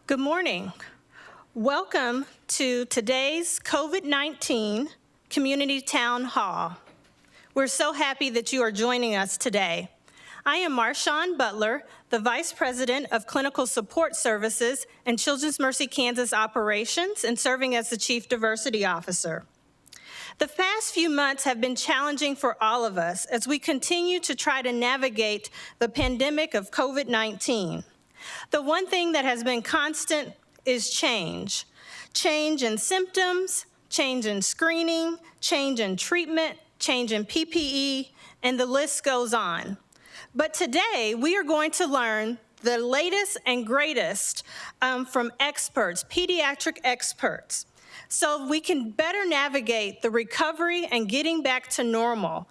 Good morning. Welcome to today's COVID-19 Community Town Hall. We're so happy that you are joining us today. I am Marshawn Butler, the Vice President of Clinical Support Services and Children's Mercy Kansas Operations, and serving as the Chief Diversity Officer. The past few months have been challenging for all of us as we continue to try to navigate the pandemic of COVID-19. The one thing that has been constant is change. Change in symptoms, change in screening, change in treatment, change in PPE, and the list goes on. But today, we are going to learn the latest and greatest from experts, pediatric experts, so we can better navigate the recovery and getting back to normal.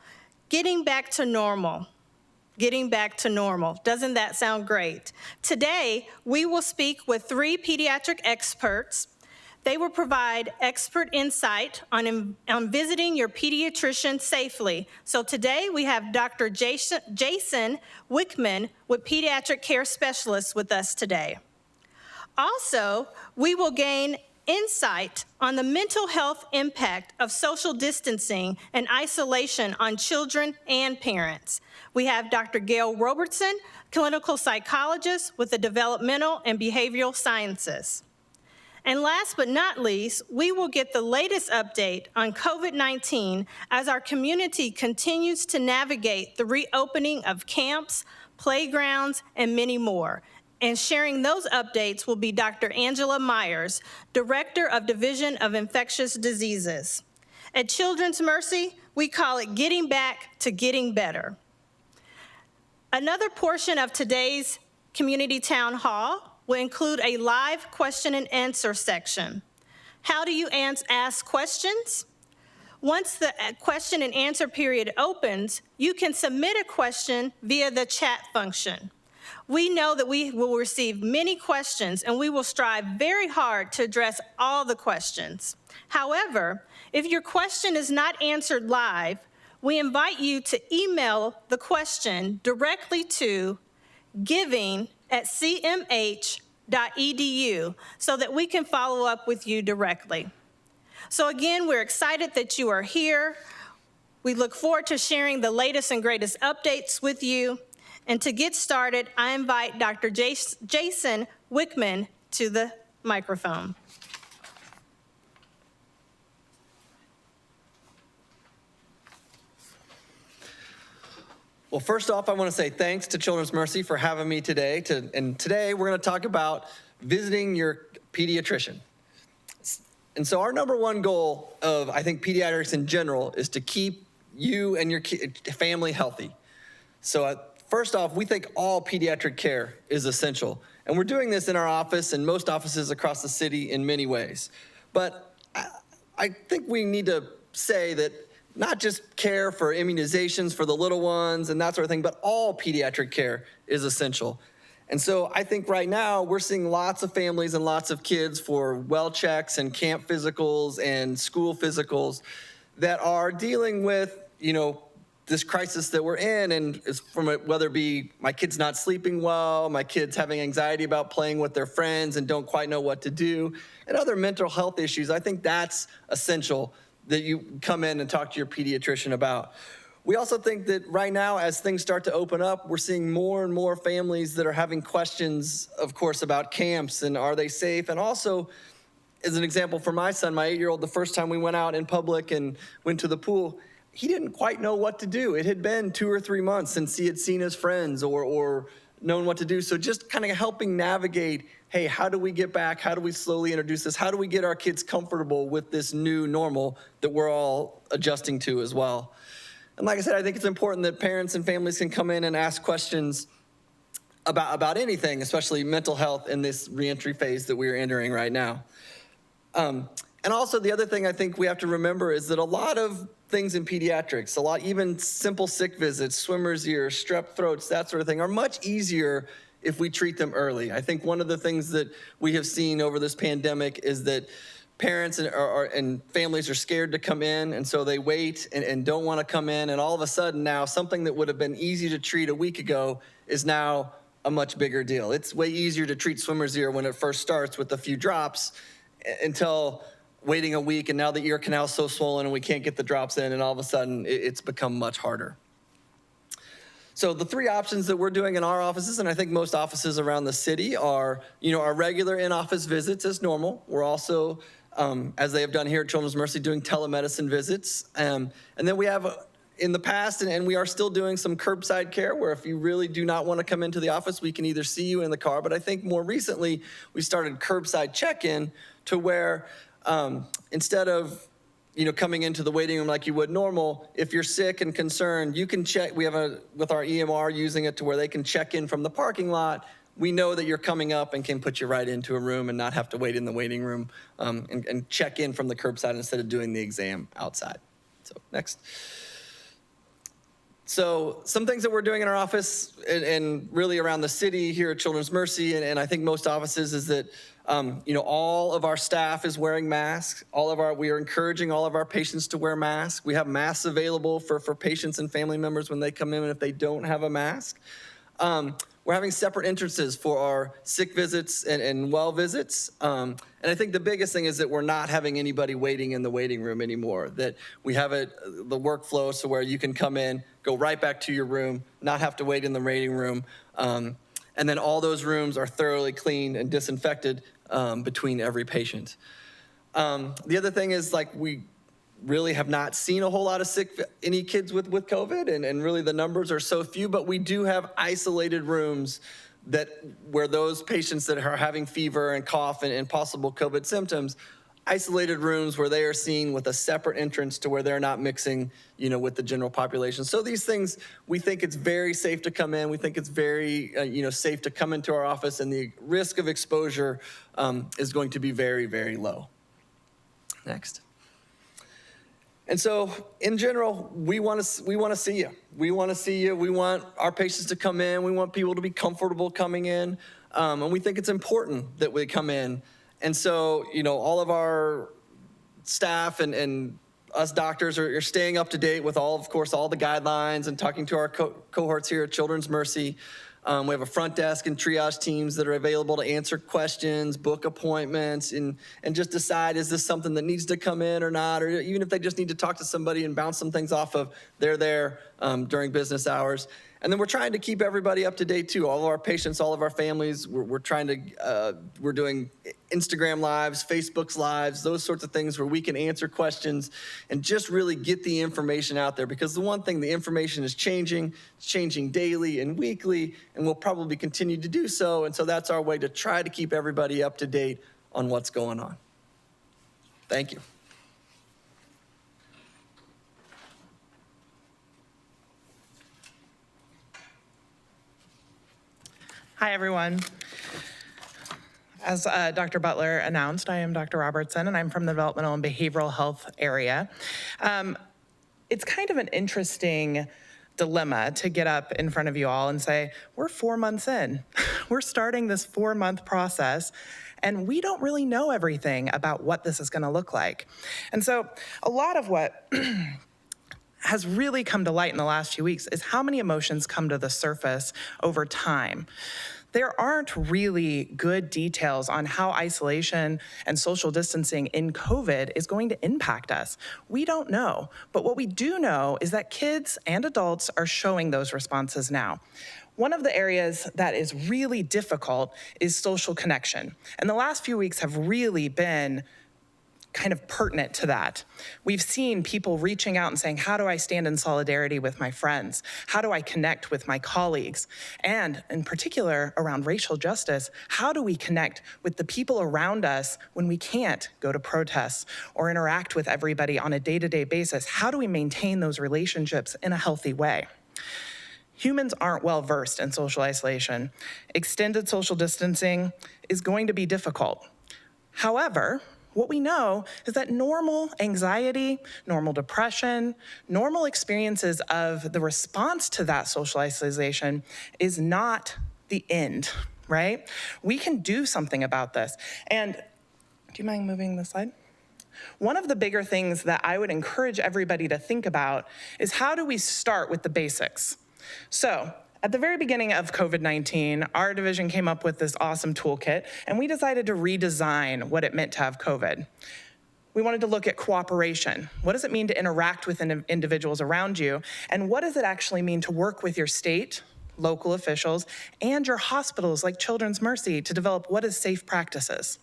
Getting back to normal. Getting back to normal. Doesn't that sound great? Today, we will speak with 3 pediatric experts. They will provide expert insight on visiting your pediatrician safely. So today, we have Dr. Jason Wickman with Pediatric Care Specialists with us today. Also, we will gain insight on the mental health impact of social distancing and isolation on children and parents. We have Dr. Gail Robertson, clinical psychologist with the developmental and behavioral sciences. And last but not least, we will get the latest update on COVID-19 as our community continues to navigate the reopening of camps, playgrounds, and many more. And sharing those updates will be Dr. Angela Meyers, Director of Division of Infectious Diseases. At Children's Mercy, we call it getting back to getting better. Another portion of today's Community Town Hall will include a live question and answer section. How do you ask questions? Once the question and answer period opens, you can submit a question via the chat function. We know that we will receive many questions and we will strive very hard to address all the questions. However, if your question is not answered live, we invite you to email the question directly to giving@cmh.edu so that we can follow up with you directly. So again, we're excited that you are here. We look forward to sharing the latest and greatest updates with you. And to get started, I invite Dr. Jason Wickman to the microphone. Well, first off, I want to say thanks to Children's Mercy for having me today. And today we're going to talk about visiting your pediatrician. And so our number one goal of, I think, pediatrics in general is to keep you and your family healthy. So first off, we think all pediatric care is essential. And we're doing this in our office and most offices across the city in many ways. But I think we need to say that not just care for immunizations for the little ones and that sort of thing, but all pediatric care is essential. And so I think right now we're seeing lots of families and lots of kids for well checks and camp physicals and school physicals that are dealing with, this crisis that we're in, and it's from whether it be my kid's not sleeping well, my kid's having anxiety about playing with their friends and don't quite know what to do, and other mental health issues. I think that's essential that you come in and talk to your pediatrician about. We also think that right now, as things start to open up, we're seeing more and more families that are having questions, of course, about camps and are they safe, and also, as an example for my son, my 8-year-old, the first time we went out in public and went to the pool, he didn't quite know what to do. It had been 2 or 3 months since he had seen his friends or known what to do. So just kind of helping navigate, hey, how do we get back? How do we slowly introduce this? How do we get our kids comfortable with this new normal that we're all adjusting to as well? And like I said, I think it's important that parents and families can come in and ask questions about anything, especially mental health in this reentry phase that we're entering right now. And also the other thing I think we have to remember is that a lot of things in pediatrics, even simple sick visits, swimmer's ear, strep throats, that sort of thing, are much easier if we treat them early. I think one of the things that we have seen over this pandemic is that parents and families are scared to come in, and so they wait and don't want to come in, and all of a sudden now something that would have been easy to treat a week ago is now a much bigger deal. It's way easier to treat swimmer's ear when it first starts with a few drops until waiting a week, and now the ear canal's so swollen and we can't get the drops in, and all of a sudden it's become much harder. So the three options that we're doing in our offices, and I think most offices around the city, are, our regular in-office visits as normal. We're also, as they have done here at Children's Mercy, doing telemedicine visits. And then we have, in the past, and we are still doing some curbside care, where if you really do not want to come into the office, we can either see you in the car. But I think more recently, we started curbside check-in, to where instead of coming into the waiting room like you would normal, if you're sick and concerned, you can check. We have with our EMR, using it to where they can check in from the parking lot. We know that you're coming up and can put you right into a room and not have to wait in the waiting room, and check in from the curbside instead of doing the exam outside. So next. So some things that we're doing in our office and really around the city here at Children's Mercy, and I think most offices, is that all of our staff is wearing masks. We are encouraging all of our patients to wear masks. We have masks available for patients and family members when they come in, and if they don't have a mask. We're having separate entrances for our sick visits and well visits. And I think the biggest thing is that we're not having anybody waiting in the waiting room anymore, that we have the workflow so where you can come in, go right back to your room, not have to wait in the waiting room. And then all those rooms are thoroughly cleaned and disinfected between every patient. The other thing is, we really have not seen a whole lot of any kids with COVID, and really the numbers are so few, but we do have isolated rooms where those patients that are having fever and cough and possible COVID symptoms, isolated rooms where they are seen with a separate entrance to where they're not mixing, with the general population. So these things, we think it's very safe to come in. We think it's very, safe to come into our office, and the risk of exposure is going to be very, very low. Next. And so, in general, we want to see you. We want to see you. We want our patients to come in. We want people to be comfortable coming in. And we think it's important that we come in. And so, all of our staff and us doctors are staying up to date with all the guidelines, and talking to our cohorts here at Children's Mercy. We have a front desk and triage teams that are available to answer questions, book appointments, and just decide, is this something that needs to come in or not? Or even if they just need to talk to somebody and bounce some things off of, they're there during business hours. And then we're trying to keep everybody up to date too. All of our patients, all of our families, we're doing Instagram lives, Facebook's lives, those sorts of things where we can answer questions and just really get the information out there. Because the one thing, the information is changing. It's changing daily and weekly, and we'll probably continue to do so. And so that's our way to try to keep everybody up to date on what's going on. Thank you. Hi, everyone. As Dr. Butler announced, I am Dr. Robertson, and I'm from the developmental and behavioral health area. It's kind of an interesting dilemma to get up in front of you all and say, we're 4 months in. We're starting this 4-month process, and we don't really know everything about what this is going to look like. And so a lot of what has really come to light in the last few weeks is how many emotions come to the surface over time. There aren't really good details on how isolation and social distancing in COVID is going to impact us. We don't know, but what we do know is that kids and adults are showing those responses now. One of the areas that is really difficult is social connection, and the last few weeks have really been kind of pertinent to that. We've seen people reaching out and saying, how do I stand in solidarity with my friends? How do I connect with my colleagues? And in particular, around racial justice, how do we connect with the people around us when we can't go to protests or interact with everybody on a day-to-day basis? How do we maintain those relationships in a healthy way? Humans aren't well versed in social isolation. Extended social distancing is going to be difficult. However, what we know is that normal anxiety, normal depression, normal experiences of the response to that social isolation is not the end, right? We can do something about this. And do you mind moving the slide? One of the bigger things that I would encourage everybody to think about is, how do we start with the basics? So At the very beginning of COVID-19, our division came up with this awesome toolkit, and we decided to redesign what it meant to have COVID. We wanted to look at cooperation. What does it mean to interact with individuals around you? And what does it actually mean to work with your state, local officials, and your hospitals like Children's Mercy to develop what is safe practices?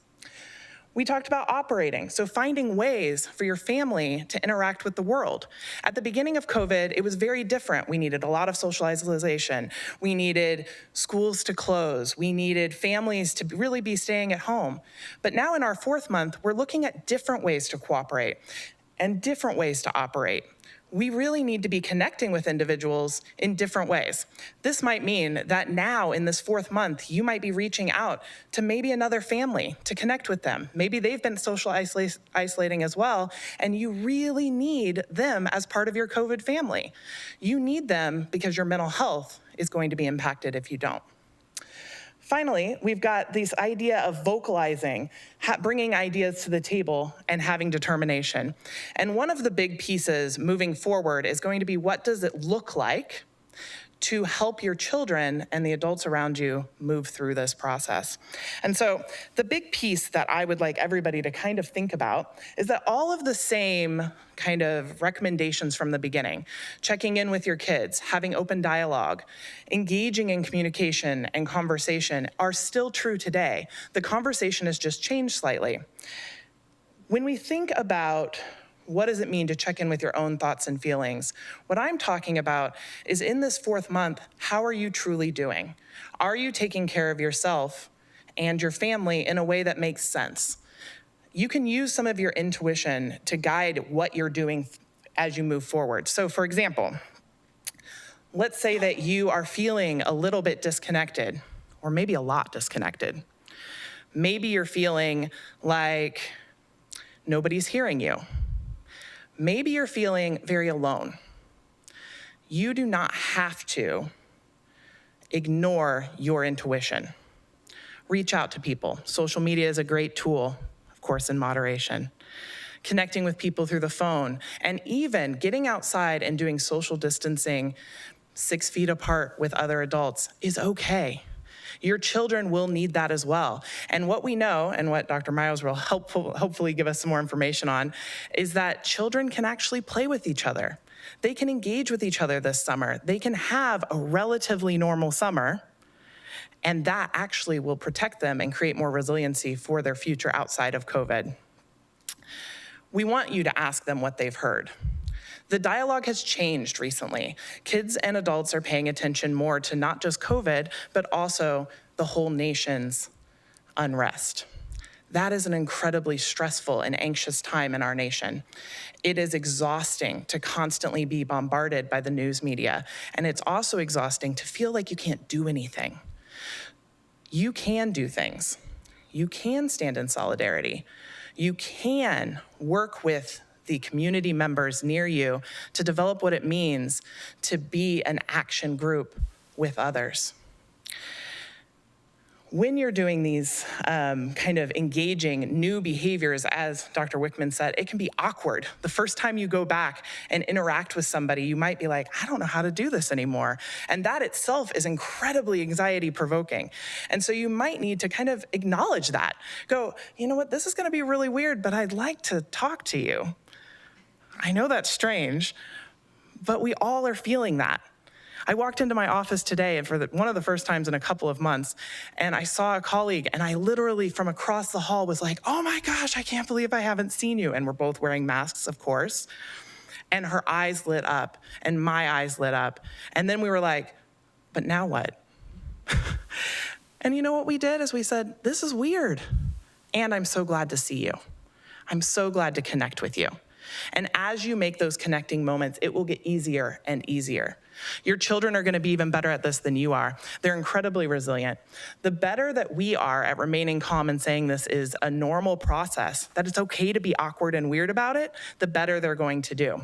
We talked about operating, so finding ways for your family to interact with the world. At the beginning of COVID, it was very different. We needed a lot of socialization. We needed schools to close. We needed families to really be staying at home. But now in our 4th month, we're looking at different ways to cooperate and different ways to operate. We really need to be connecting with individuals in different ways. This might mean that now in this 4th month, you might be reaching out to maybe another family to connect with them. Maybe they've been social isolating as well, and you really need them as part of your COVID family. You need them because your mental health is going to be impacted if you don't. Finally, we've got this idea of vocalizing, bringing ideas to the table and having determination. And one of the big pieces moving forward is going to be, what does it look like to help your children and the adults around you move through this process? And so the big piece that I would like everybody to kind of think about is that all of the same kind of recommendations from the beginning, checking in with your kids, having open dialogue, engaging in communication and conversation, are still true today. The conversation has just changed slightly. When we think about what does it mean to check in with your own thoughts and feelings, what I'm talking about is, in this 4th month, how are you truly doing? Are you taking care of yourself and your family in a way that makes sense? You can use some of your intuition to guide what you're doing as you move forward. So for example, let's say that you are feeling a little bit disconnected, or maybe a lot disconnected. Maybe you're feeling like nobody's hearing you. Maybe you're feeling very alone. You do not have to ignore your intuition. Reach out to people. Social media is a great tool, of course, in moderation. Connecting with people through the phone, and even getting outside and doing social distancing 6 feet apart with other adults is okay. Your children will need that as well. And what we know, and what Dr. Meyers will hopefully give us some more information on, is that children can actually play with each other. They can engage with each other this summer. They can have a relatively normal summer, and that actually will protect them and create more resiliency for their future outside of COVID. We want you to ask them what they've heard. The dialogue has changed recently. Kids and adults are paying attention more to not just COVID, but also the whole nation's unrest. That is an incredibly stressful and anxious time in our nation. It is exhausting to constantly be bombarded by the news media, and it's also exhausting to feel like you can't do anything. You can do things. You can stand in solidarity. You can work with the community members near you to develop what it means to be an action group with others. When you're doing these kind of engaging new behaviors, as Dr. Wickman said, it can be awkward. The first time you go back and interact with somebody, you might be like, I don't know how to do this anymore. And that itself is incredibly anxiety provoking. And so you might need to kind of acknowledge that. Go, you know what, this is gonna be really weird, but I'd like to talk to you. I know that's strange, but we all are feeling that. I walked into my office today for one of the first times in a couple of months, and I saw a colleague, and I literally from across the hall was like, oh my gosh, I can't believe I haven't seen you. And we're both wearing masks, of course. And her eyes lit up, and my eyes lit up. And then we were like, but now what? And you know what we did is we said, this is weird. And I'm so glad to see you. I'm so glad to connect with you. And as you make those connecting moments, it will get easier and easier. Your children are going to be even better at this than you are. They're incredibly resilient. The better that we are at remaining calm and saying this is a normal process, that it's okay to be awkward and weird about it, the better they're going to do.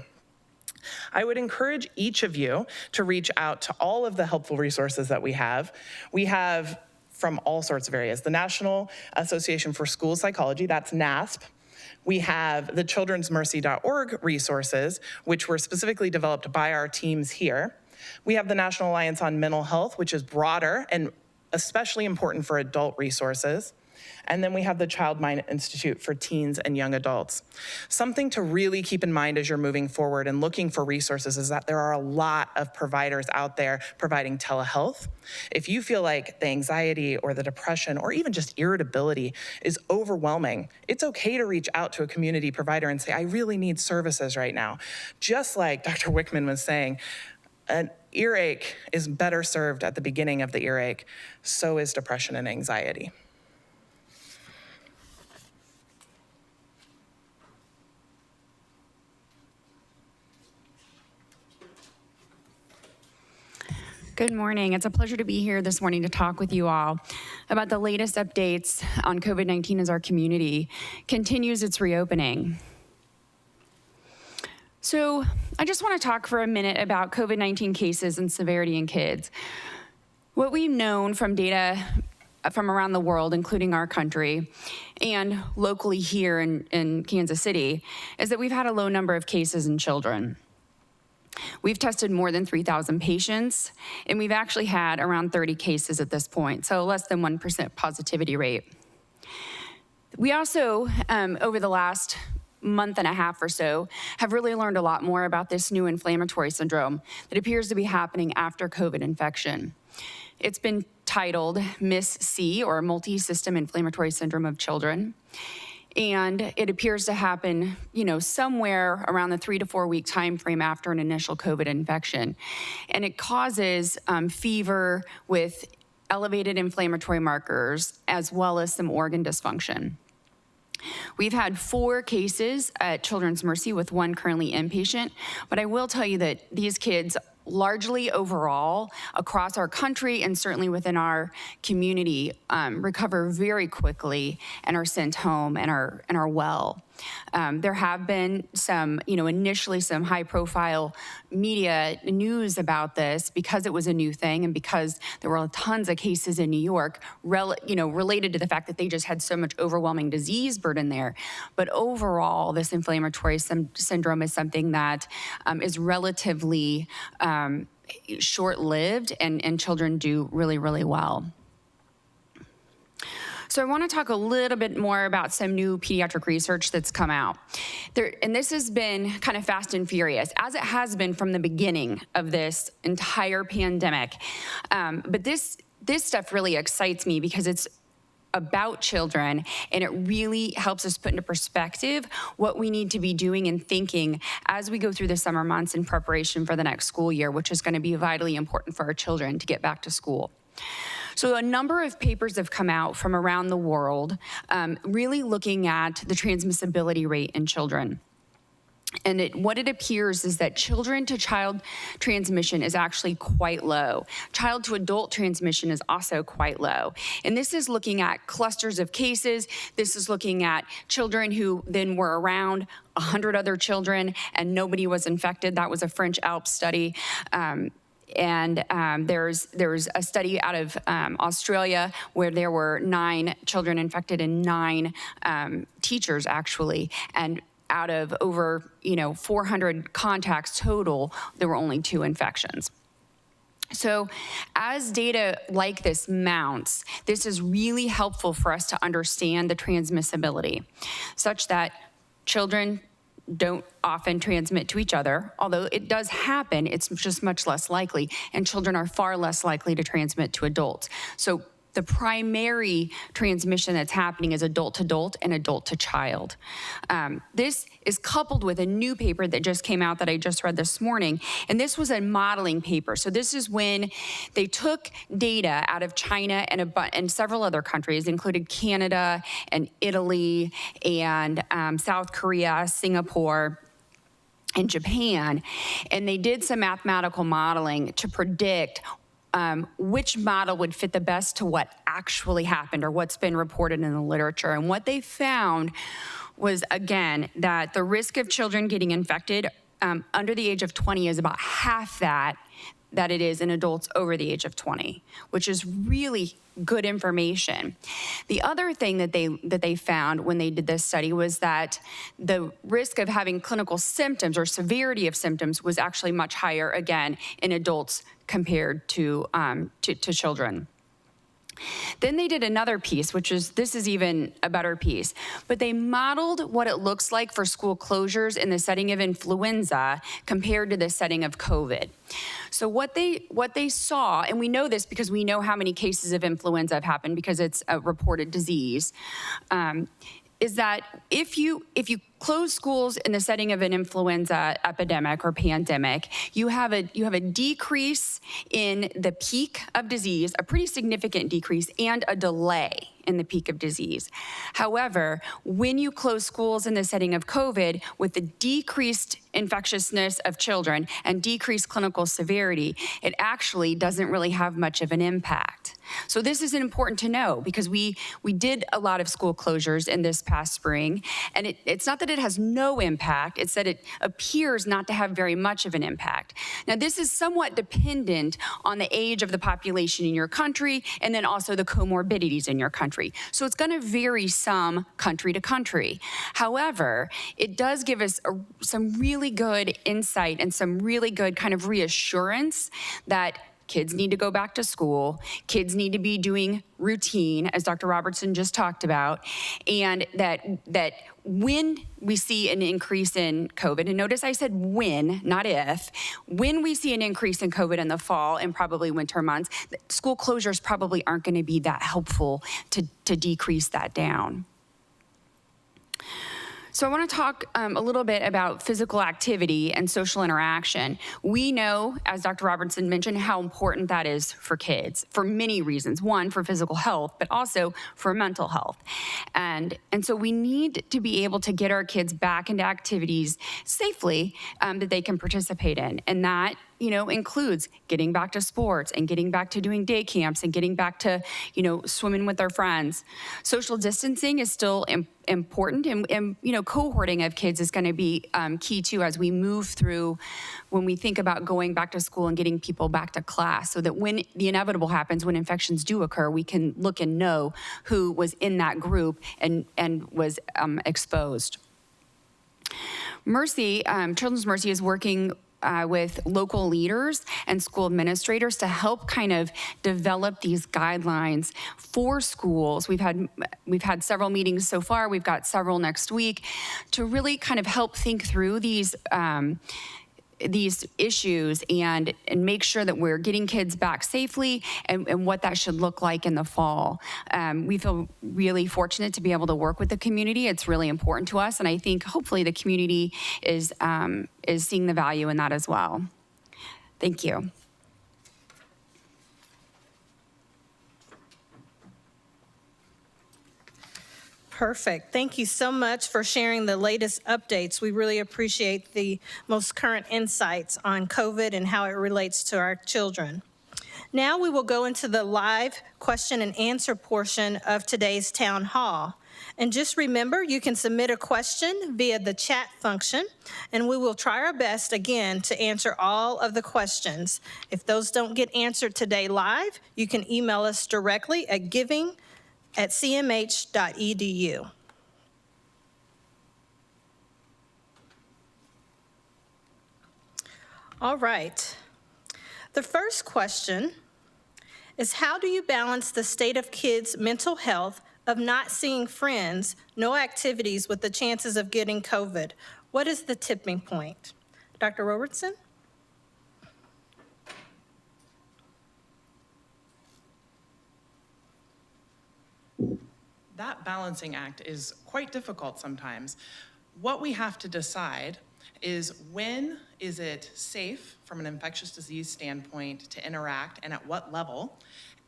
I would encourage each of you to reach out to all of the helpful resources that we have. We have from all sorts of areas. The National Association for School Psychology, that's NASP. We have the childrensmercy.org resources, which were specifically developed by our teams here. We have the National Alliance on Mental Health, which is broader and especially important for adult resources. And then we have the Child Mind Institute for teens and young adults. Something to really keep in mind as you're moving forward and looking for resources is that there are a lot of providers out there providing telehealth. If you feel like the anxiety or the depression or even just irritability is overwhelming, it's okay to reach out to a community provider and say, I really need services right now. Just like Dr. Wickman was saying, an earache is better served at the beginning of the earache, so is depression and anxiety. Good morning. It's a pleasure to be here this morning to talk with you all about the latest updates on COVID-19 as our community continues its reopening. So I just want to talk for a minute about COVID-19 cases and severity in kids. What we've known from data from around the world, including our country, and locally here in Kansas City, is that we've had a low number of cases in children. We've tested more than 3,000 patients, and we've actually had around 30 cases at this point, so less than 1% positivity rate. We also, over the last month and a half or so, have really learned a lot more about this new inflammatory syndrome that appears to be happening after COVID infection. It's been titled MIS-C, or Multi-System Inflammatory Syndrome of Children. And it appears to happen, somewhere around the 3 to 4 week time frame after an initial COVID infection. And it causes fever with elevated inflammatory markers, as well as some organ dysfunction. We've had 4 cases at Children's Mercy, with 1 currently inpatient, but I will tell you that these kids largely overall across our country and certainly within our community recover very quickly and are sent home and are well. There have been some, initially some high profile media news about this because it was a new thing and because there were tons of cases in New York, related to the fact that they just had so much overwhelming disease burden there. But overall, this inflammatory syndrome is something that is relatively short-lived, and children do really, really well. So I want to talk a little bit more about some new pediatric research that's come out. And this has been kind of fast and furious, as it has been from the beginning of this entire pandemic. But this stuff really excites me because it's about children, and it really helps us put into perspective what we need to be doing and thinking as we go through the summer months in preparation for the next school year, which is going to be vitally important for our children to get back to school. So a number of papers have come out from around the world, really looking at the transmissibility rate in children. And what it appears is that child-to-child transmission is actually quite low. Child-to-adult transmission is also quite low. And this is looking at clusters of cases. This is looking at children who then were around 100 other children and nobody was infected. That was a French Alps study. There's a study out of Australia where there were 9 children infected and 9 teachers, actually. And out of over 400 contacts total, there were only 2 infections. So as data like this mounts, this is really helpful for us to understand the transmissibility, such that children don't often transmit to each other. Although it does happen, it's just much less likely, and children are far less likely to transmit to adults. So the primary transmission that's happening is adult to adult and adult to child. This is coupled with a new paper that just came out that I just read this morning, and this was a modeling paper. So this is when they took data out of China and several other countries, including Canada and Italy and South Korea, Singapore, and Japan, and they did some mathematical modeling to predict which model would fit the best to what actually happened or what's been reported in the literature. And what they found was, again, that the risk of children getting infected under the age of 20 is about half that that it is in adults over the age of 20, which is really good information. The other thing that they found when they did this study was that the risk of having clinical symptoms or severity of symptoms was actually much higher, again, in adults compared to children. Then they did another piece, this is even a better piece, but they modeled what it looks like for school closures in the setting of influenza compared to the setting of COVID. So what they saw, and we know this because we know how many cases of influenza have happened because it's a reported disease, is that if you close schools in the setting of an influenza epidemic or pandemic, you have a decrease in the peak of disease, a pretty significant decrease, and a delay in the peak of disease. However, when you close schools in the setting of COVID with the decreased infectiousness of children and decreased clinical severity, it actually doesn't really have much of an impact. So this is important to know because we did a lot of school closures in this past spring, and it's not that it has no impact, it's that it appears not to have very much of an impact. Now, this is somewhat dependent on the age of the population in your country and then also the comorbidities in your country. So it's going to vary some country to country. However, it does give us some really good insight and some really good kind of reassurance that kids need to go back to school, kids need to be doing routine, as Dr. Robertson just talked about, and that when we see an increase in COVID, and notice I said when, not if, when we see an increase in COVID in the fall and probably winter months, school closures probably aren't going to be that helpful to decrease that down. So I want to talk a little bit about physical activity and social interaction. We know, as Dr. Robertson mentioned, how important that is for kids for many reasons. One, for physical health, but also for mental health. And so we need to be able to get our kids back into activities safely that they can participate in. And that includes getting back to sports and getting back to doing day camps and getting back to, swimming with their friends. Social distancing is still important, and cohorting of kids is going to be key too as we move through when we think about going back to school and getting people back to class, so that when the inevitable happens, when infections do occur, we can look and know who was in that group and was exposed. Mercy, Children's Mercy is working with local leaders and school administrators to help kind of develop these guidelines for schools. We've had several meetings so far. We've got several next week to really kind of help think through these issues and make sure that we're getting kids back safely and what that should look like in the fall. We feel really fortunate to be able to work with the community. It's really important to us, and I think hopefully the community is seeing the value in that as well. Thank you. Perfect. Thank you so much for sharing the latest updates. We really appreciate the most current insights on COVID and how it relates to our children. Now we will go into the live question and answer portion of today's town hall. And just remember, you can submit a question via the chat function, and we will try our best again to answer all of the questions. If those don't get answered today live, you can email us directly at giving@cmh.edu. All right. The first question is, how do you balance the state of kids' mental health of not seeing friends, no activities with the chances of getting COVID? What is the tipping point? Dr. Robertson? That balancing act is quite difficult sometimes. What we have to decide is, when is it safe from an infectious disease standpoint to interact and at what level?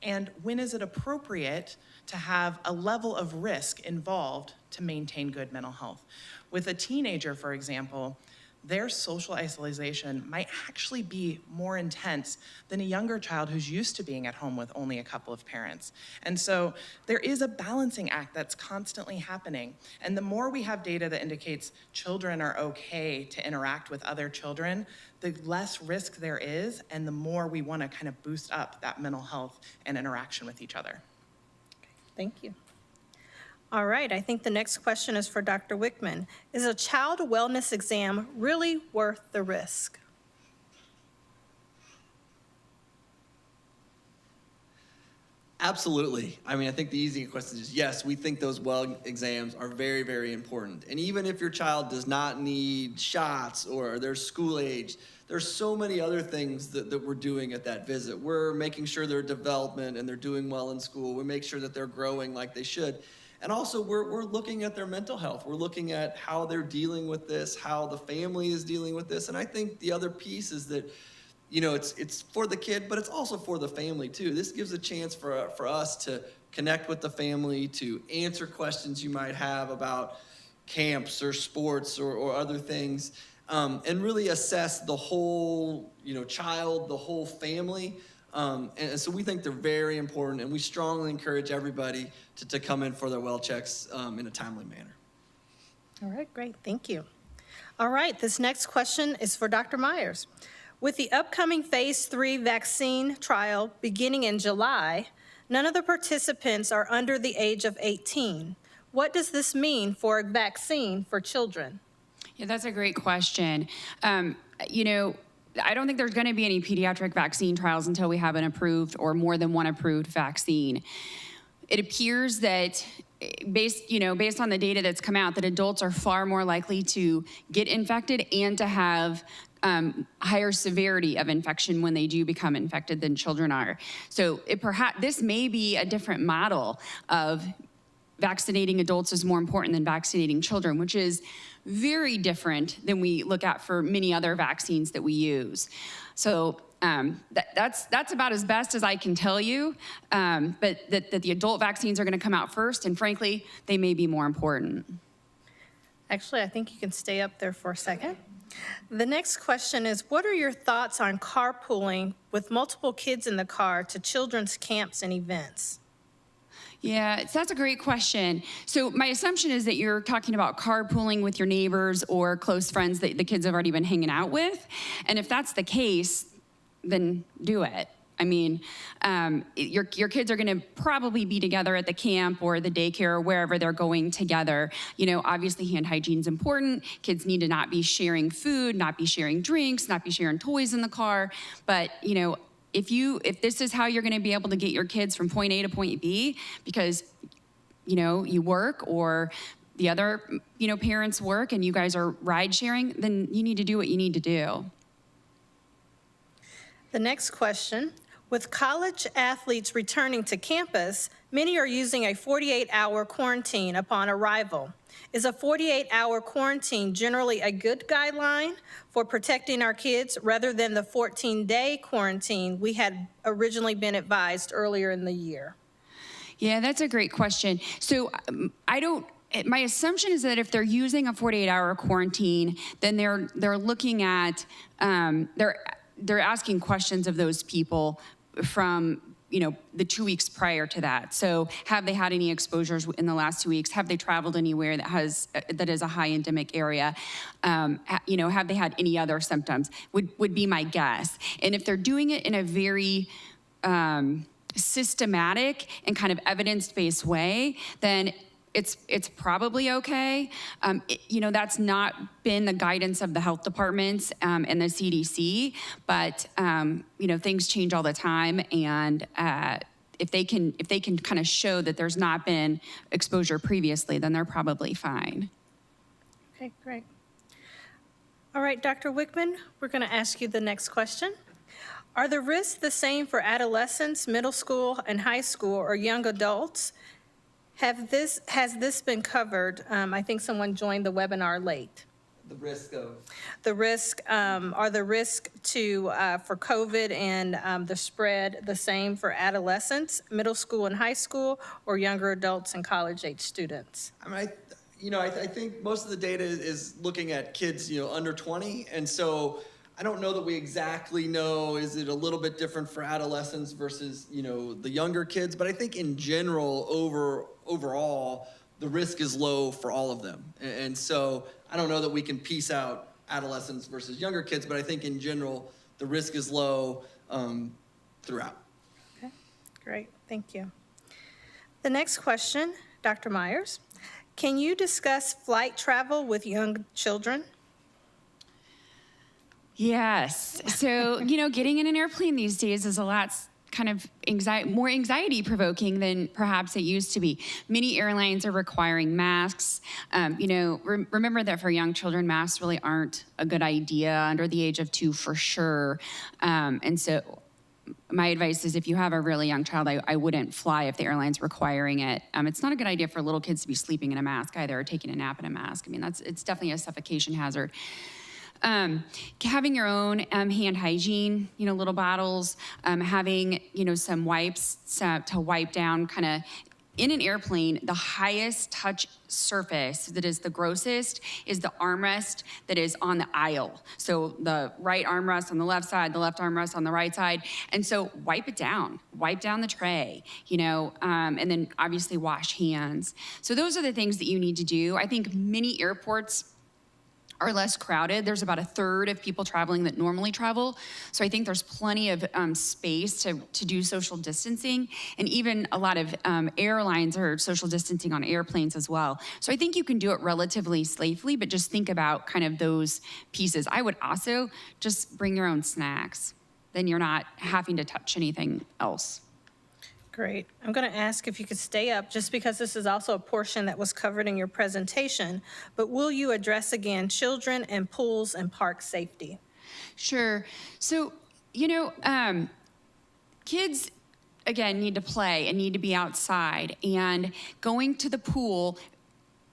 And when is it appropriate to have a level of risk involved to maintain good mental health? With a teenager, for example, their social isolation might actually be more intense than a younger child who's used to being at home with only a couple of parents. And so there is a balancing act that's constantly happening. And the more we have data that indicates children are okay to interact with other children, the less risk there is, and the more we want to kind of boost up that mental health and interaction with each other. Thank you. All right, I think the next question is for Dr. Wickman. Is a child wellness exam really worth the risk? Absolutely. I mean, I think the easy question is yes, we think those well exams are very, very important. And even if your child does not need shots or they're school age, there's so many other things that we're doing at that visit. We're making sure their development and they're doing well in school. We make sure that they're growing like they should. And also, we're looking at their mental health. We're looking at how they're dealing with this, how the family is dealing with this. And I think the other piece is that, you know, it's for the kid, but it's also for the family too. This gives a chance for us to connect with the family, to answer questions you might have about camps or sports or other things, and really assess the whole, you know, child, the whole family. And so we think they're very important, and we strongly encourage everybody to come in for their well checks in a timely manner. All right, great, thank you. All right, this next question is for Dr. Meyers. With the upcoming phase 3 vaccine trial beginning in July, none of the participants are under the age of 18. What does this mean for a vaccine for children? Yeah, that's a great question. You know, I don't think there's going to be any pediatric vaccine trials until we have an approved or more than one approved vaccine. It appears that based on the data that's come out, that adults are far more likely to get infected and to have higher severity of infection when they do become infected than children are. So perhaps this may be a different model of vaccinating adults is more important than vaccinating children, which is very different than we look at for many other vaccines that we use. So that's about as best as I can tell you, but that the adult vaccines are going to come out first, and frankly, they may be more important. Actually, I think you can stay up there for a second. The next question is, what are your thoughts on carpooling with multiple kids in the car to children's camps and events? Yeah, that's a great question. So my assumption is that you're talking about carpooling with your neighbors or close friends that the kids have already been hanging out with. And if that's the case, then do it. I mean, your kids are going to probably be together at the camp or the daycare or wherever they're going together. You know, obviously hand hygiene is important. Kids need to not be sharing food, not be sharing drinks, not be sharing toys in the car. But, you know, if this is how you're going to be able to get your kids from point A to point B because, you know, you work or the other, you know, parents work and you guys are ride sharing, then you need to do what you need to do. The next question, with college athletes returning to campus, many are using a 48-hour quarantine upon arrival. Is a 48-hour quarantine generally a good guideline for protecting our kids rather than the 14-day quarantine we had originally been advised earlier in the year? Yeah, that's a great question. So my assumption is that if they're using a 48-hour quarantine, then they're looking at, they're asking questions of those people from, you know, the 2 weeks prior to that. So have they had any exposures in the last 2 weeks? Have they traveled anywhere that is a high endemic area? You know, have they had any other symptoms? Would be my guess. And if they're doing it in a very systematic and kind of evidence-based way, then it's probably okay. You know, that's not been the guidance of the health departments and the CDC, but you know, things change all the time, and if they can kind of show that there's not been exposure previously, then they're probably fine. Okay, great. All right, Dr. Wickman, we're going to ask you the next question. Are the risks the same for adolescents, middle school, and high school, or young adults? Has this been covered? I think someone joined the webinar late. The risk of? The risk, are the risk for COVID and the spread the same for adolescents, middle school and high school, or younger adults and college-age students? I mean, I think most of the data is looking at kids, under 20. And so I don't know that we exactly know, is it a little bit different for adolescents versus, the younger kids? But I think in general, overall, the risk is low for all of them. And so I don't know that we can piece out adolescents versus younger kids, but I think in general, the risk is low throughout. Okay, great, thank you. The next question, Dr. Meyers. Can you discuss flight travel with young children? Yes. So, getting in an airplane these days is a lot kind of more anxiety provoking than perhaps it used to be. Many airlines are requiring masks. Remember that for young children, masks really aren't a good idea under the age of 2 for sure. And so my advice is if you have a really young child, I wouldn't fly if the airline's requiring it. It's not a good idea for little kids to be sleeping in a mask either, or taking a nap in a mask. It's definitely a suffocation hazard. Having your own hand hygiene, little bottles, having, some wipes to wipe down kind of in an airplane. The highest touch surface that is the grossest is the armrest that is on the aisle. So the right armrest on the left side, the left armrest on the right side. And so wipe down the tray, and then obviously wash hands. So those are the things that you need to do. I think many airports are less crowded. There's about a third of people traveling that normally travel. So I think there's plenty of space to do social distancing. And even a lot of airlines are social distancing on airplanes as well. So I think you can do it relatively safely, but just think about kind of those pieces. I would also just bring your own snacks. Then you're not having to touch anything else. Great. I'm going to ask if you could stay up, just because this is also a portion that was covered in your presentation, but will you address again children and pools and park safety? Sure. So, kids, again, need to play and need to be outside, and going to the pool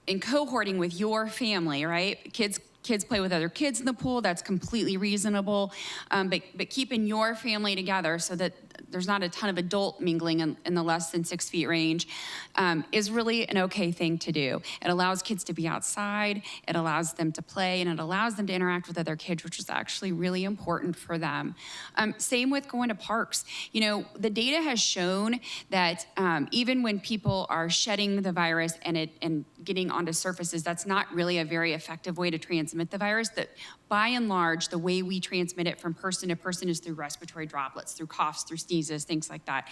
and cohorting with your family, right? Kids play with other kids in the pool. That's completely reasonable. But keeping your family together so that there's not a ton of adult mingling in the less than 6 feet range is really an okay thing to do. It allows kids to be outside, it allows them to play, and it allows them to interact with other kids, which is actually really important for them. Same with going to parks. The data has shown that even when people are shedding the virus and getting onto surfaces, that's not really a very effective way to transmit the virus. That by and large, the way we transmit it from person to person is through respiratory droplets, through coughs, through sneezes, things like that.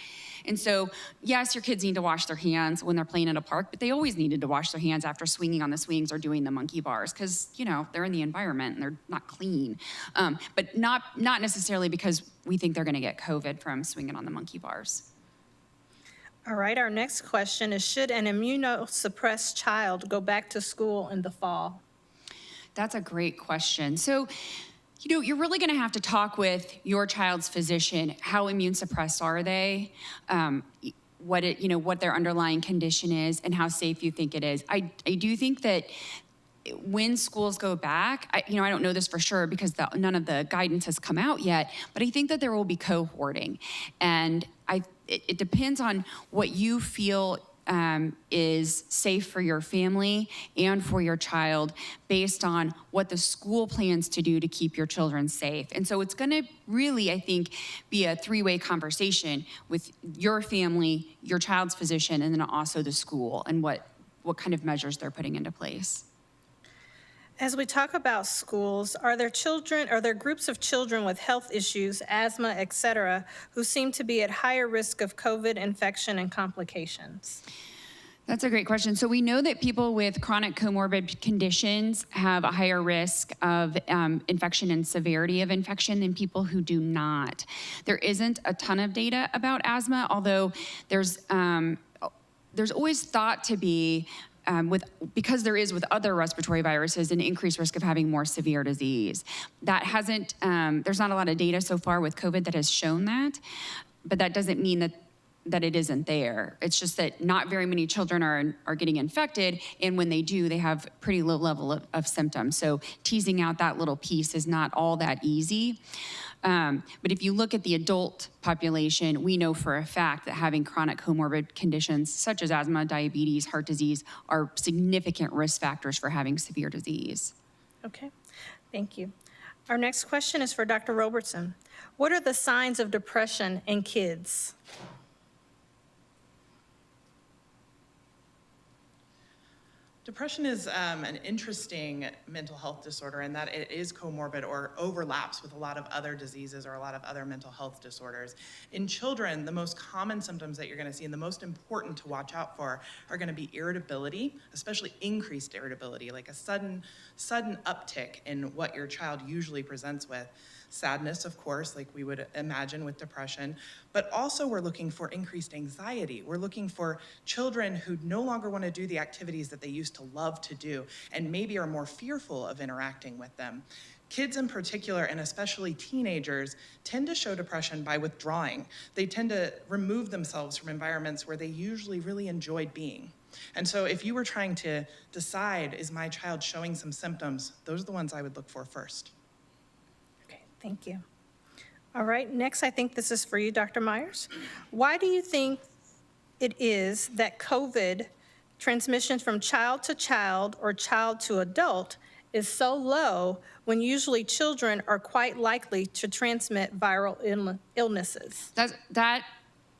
And so, yes, your kids need to wash their hands when they're playing at a park, but they always needed to wash their hands after swinging on the swings or doing the monkey bars, because, they're in the environment and they're not clean. But not necessarily because we think they're gonna get COVID from swinging on the monkey bars. All right, our next question is, should an immunosuppressed child go back to school in the fall? That's a great question. So, you're really going to have to talk with your child's physician. How immune suppressed are they? What their underlying condition is, and how safe you think it is. I do think that when schools go back, I don't know this for sure because none of the guidance has come out yet, but I think that there will be cohorting, and it depends on what you feel is safe for your family and for your child based on what the school plans to do to keep your children safe. And so it's going to really, I think, be a three-way conversation with your family, your child's physician, and then also the school and what kind of measures they're putting into place. As we talk about schools, are there groups of children with health issues, asthma, et cetera, who seem to be at higher risk of COVID infection and complications? That's a great question. So we know that people with chronic comorbid conditions have a higher risk of infection and severity of infection than people who do not. There isn't a ton of data about asthma, although there's always thought to be because there is with other respiratory viruses an increased risk of having more severe disease. That hasn't, there's not a lot of data so far with COVID that has shown that, but that doesn't mean that it isn't there. It's just that not very many children are getting infected, and when they do, they have pretty low level of symptoms. So teasing out that little piece is not all that easy. But if you look at the adult population, we know for a fact that having chronic comorbid conditions such as asthma, diabetes, heart disease are significant risk factors for having severe disease. Okay, thank you. Our next question is for Dr. Robertson. What are the signs of depression in kids? Depression is an interesting mental health disorder in that it is comorbid or overlaps with a lot of other diseases or a lot of other mental health disorders. In children, the most common symptoms that you're going to see and the most important to watch out for are going to be irritability, especially increased irritability, like a sudden uptick in what your child usually presents with. Sadness, of course, like we would imagine with depression, but also we're looking for increased anxiety. We're looking for children who no longer want to do the activities that they used to love to do and maybe are more fearful of interacting with them. Kids in particular, and especially teenagers, tend to show depression by withdrawing. They tend to remove themselves from environments where they usually really enjoyed being. And so if you were trying to decide, is my child showing some symptoms, those are the ones I would look for first. Thank you. All right, next I think this is for you, Dr. Meyers. Why do you think it is that COVID transmission from child to child or child to adult is so low when usually children are quite likely to transmit viral illnesses? That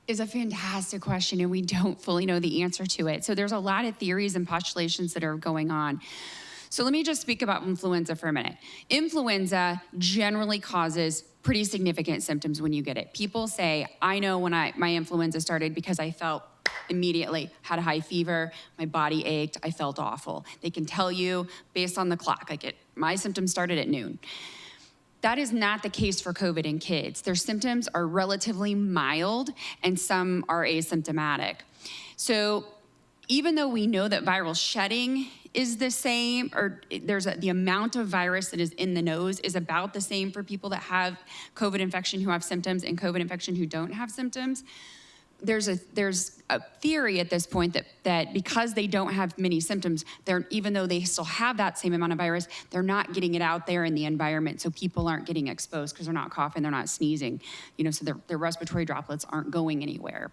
is a fantastic question, and we don't fully know the answer to it. So there's a lot of theories and postulations that are going on. So let me just speak about influenza for a minute. Influenza generally causes pretty significant symptoms when you get it. People say, I know when my influenza started because I felt immediately, had a high fever, my body ached, I felt awful. They can tell you based on the clock, my symptoms started at noon. That is not the case for COVID in kids. Their symptoms are relatively mild and some are asymptomatic. So even though we know that viral shedding is the same, or the amount of virus that is in the nose is about the same for people that have COVID infection who have symptoms and COVID infection who don't have symptoms, there's a theory at this point that because they don't have many symptoms, even though they still have that same amount of virus, they're not getting it out there in the environment, so people aren't getting exposed because they're not coughing, they're not sneezing, so their respiratory droplets aren't going anywhere.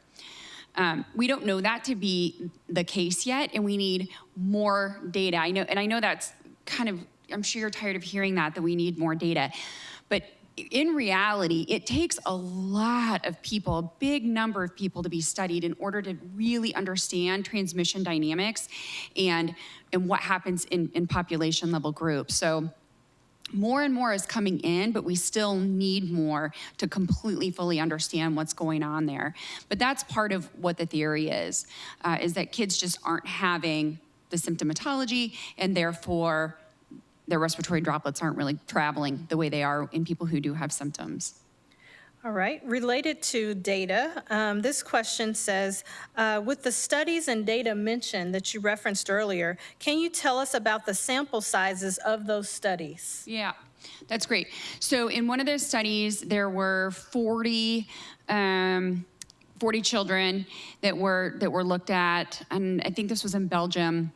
We don't know that to be the case yet, and we need more data. I know that's I'm sure you're tired of hearing that we need more data. But in reality, it takes a lot of people, a big number of people to be studied in order to really understand transmission dynamics and what happens in population level groups. So more and more is coming in, but we still need more to completely fully understand what's going on there. But that's part of what the theory is that kids just aren't having the symptomatology, and therefore their respiratory droplets aren't really traveling the way they are in people who do have symptoms. All right, related to data, this question says, with the studies and data mentioned that you referenced earlier, can you tell us about the sample sizes of those studies? Yeah, that's great. So in one of those studies, there were 40 children that were looked at, and I think this was in Belgium.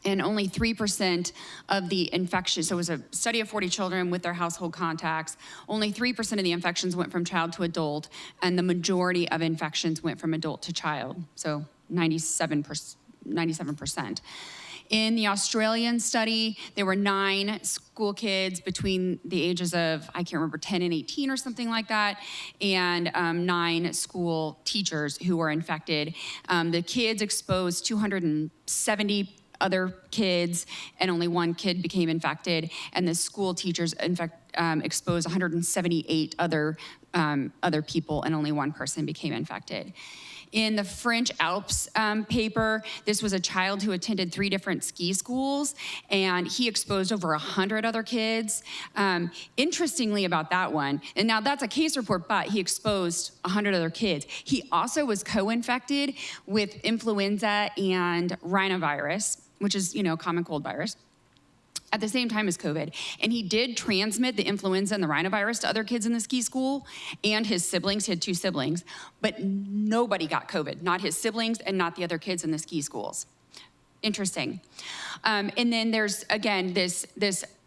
And only 3% of the infections, so it was a study of 40 children with their household contacts, only 3% of the infections went from child to adult, and the majority of infections went from adult to child, so 97%. In the Australian study, there were 9 school kids between the ages of, I can't remember, 10 and 18 or something like that, and 9 school teachers who were infected. The kids exposed 270 other kids, and only 1 kid became infected, and the school teachers exposed 178 other people, and only 1 person became infected. In the French Alps paper, this was a child who attended 3 different ski schools, and he exposed over 100 other kids. Interestingly about that one, and now that's a case report, but he exposed 100 other kids. He also was co-infected with influenza and rhinovirus, which is, common cold virus, at the same time as COVID. And he did transmit the influenza and the rhinovirus to other kids in the ski school and his siblings. He had 2 siblings, but nobody got COVID, not his siblings and not the other kids in the ski schools. Interesting. And then there's, again, this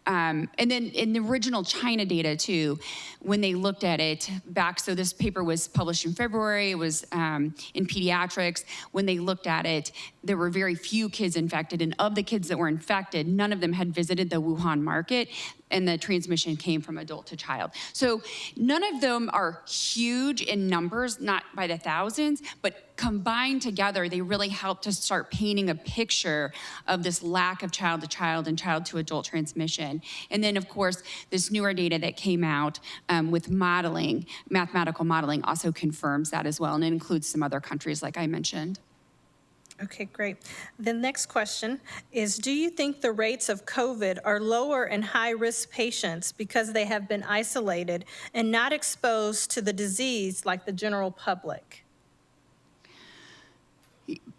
and then in the original China data too, when they looked at it back, so this paper was published in February, it was in pediatrics. When they looked at it, there were very few kids infected, and of the kids that were infected, none of them had visited the Wuhan market, and the transmission came from adult to child. So none of them are huge in numbers, not by the thousands, but combined together, they really help to start painting a picture of this lack of child to child and child to adult transmission. And then of course, this newer data that came out with modeling, mathematical modeling also confirms that as well, and it includes some other countries like I mentioned. Okay, great. The next question is, do you think the rates of COVID are lower in high-risk patients because they have been isolated and not exposed to the disease like the general public?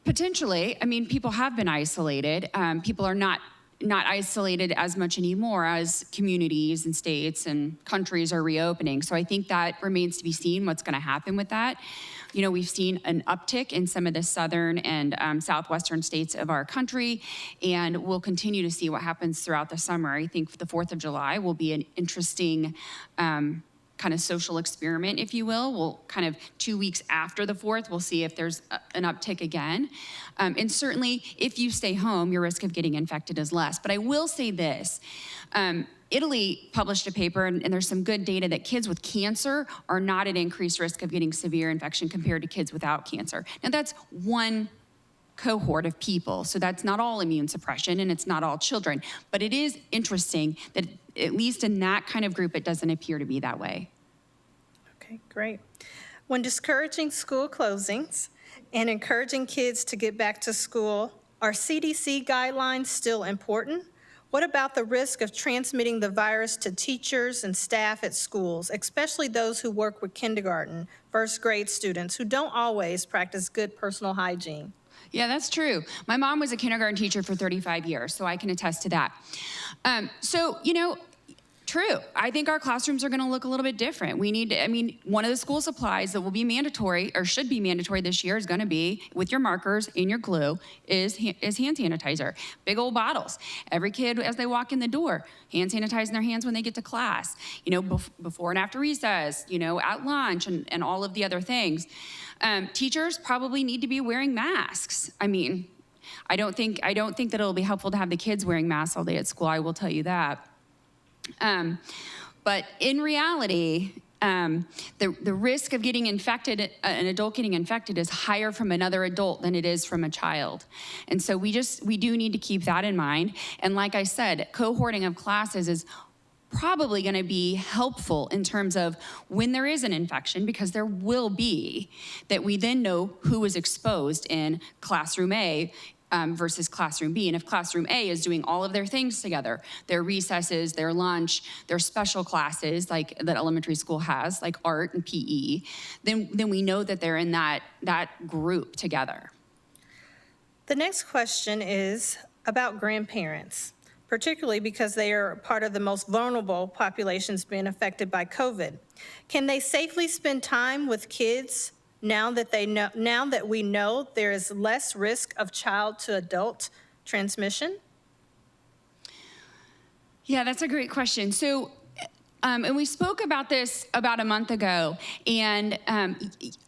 Potentially. I mean, people have been isolated. People are not isolated as much anymore as communities and states and countries are reopening. So I think that remains to be seen what's going to happen with that. You know, we've seen an uptick in some of the southern and southwestern states of our country, and we'll continue to see what happens throughout the summer. I think the 4th of July will be an interesting kind of social experiment, if you will. We'll kind of 2 weeks after the 4th, we'll see if there's an uptick again. And certainly, if you stay home, your risk of getting infected is less. But I will say this. Italy published a paper, and there's some good data that kids with cancer are not at increased risk of getting severe infection compared to kids without cancer. Now that's one cohort of people, so that's not all immune suppression and it's not all children, but it is interesting that at least in that kind of group, it doesn't appear to be that way. Okay, great. When discouraging school closings and encouraging kids to get back to school, are CDC guidelines still important? What about the risk of transmitting the virus to teachers and staff at schools, especially those who work with kindergarten, first grade students who don't always practice good personal hygiene? Yeah, that's true. My mom was a kindergarten teacher for 35 years, so I can attest to that. True. I think our classrooms are going to look a little bit different. We need to, one of the school supplies that will be mandatory or should be mandatory this year is going to be, with your markers and your glue, is hand sanitizer. Big old bottles. Every kid, as they walk in the door, hand sanitizing their hands when they get to class, before and after recess, at lunch and all of the other things. Teachers probably need to be wearing masks. I don't think that it'll be helpful to have the kids wearing masks all day at school, I will tell you that. But in reality, the risk of getting infected, an adult getting infected, is higher from another adult than it is from a child. And so we do need to keep that in mind. And like I said, cohorting of classes is probably going to be helpful in terms of when there is an infection, because there will be, that we then know who was exposed in classroom A versus classroom B. And if classroom A is doing all of their things together, their recesses, their lunch, their special classes like that elementary school has, like art and PE, then we know that they're in that group together. The next question is about grandparents, particularly because they are part of the most vulnerable populations being affected by COVID. Can they safely spend time with kids now that we know there is less risk of child to adult transmission? Yeah, that's a great question. So, and we spoke about this about a month ago, and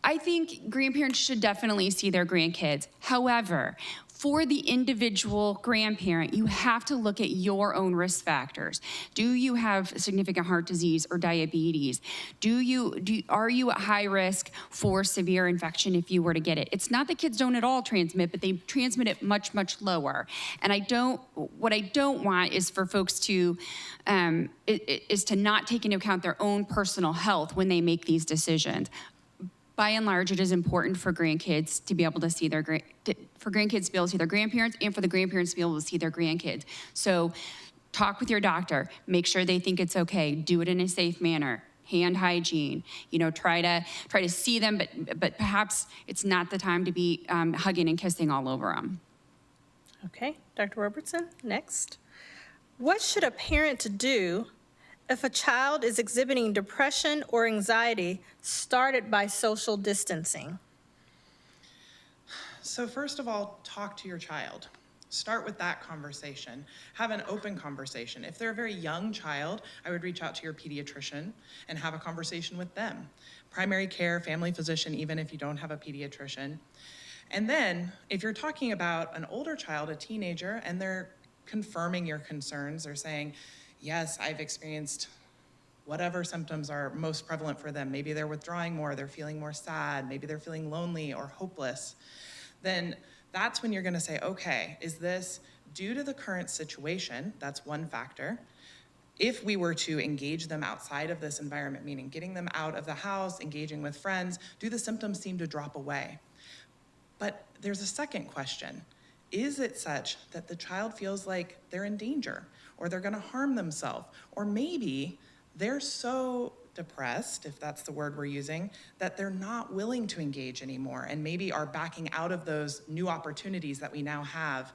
I think grandparents should definitely see their grandkids. However, for the individual grandparent, you have to look at your own risk factors. Do you have significant heart disease or diabetes? Are you at high risk for severe infection if you were to get it? It's not that kids don't at all transmit, but they transmit it much, much lower. And what I don't want is for folks to, is to not take into account their own personal health when they make these decisions. By and large, it is important for grandkids to be able to see their grandparents and for the grandparents to be able to see their grandkids. So talk with your doctor, make sure they think it's okay, do it in a safe manner, hand hygiene, try to see them, but perhaps it's not the time to be hugging and kissing all over them. Okay, Dr. Robertson, next. What should a parent do if a child is exhibiting depression or anxiety started by social distancing? So first of all, talk to your child. Start with that conversation. Have an open conversation. If they're a very young child, I would reach out to your pediatrician and have a conversation with them. Primary care, family physician, even if you don't have a pediatrician. And then if you're talking about an older child, a teenager, and they're confirming your concerns, they're saying, yes, I've experienced whatever symptoms are most prevalent for them. Maybe they're withdrawing more, they're feeling more sad, maybe they're feeling lonely or hopeless. Then that's when you're gonna say, okay, is this due to the current situation? That's one factor. If we were to engage them outside of this environment, meaning getting them out of the house, engaging with friends, do the symptoms seem to drop away? But there's a second question. Is it such that the child feels like they're in danger or they're gonna harm themselves? Or maybe they're so depressed, if that's the word we're using, that they're not willing to engage anymore and maybe are backing out of those new opportunities that we now have.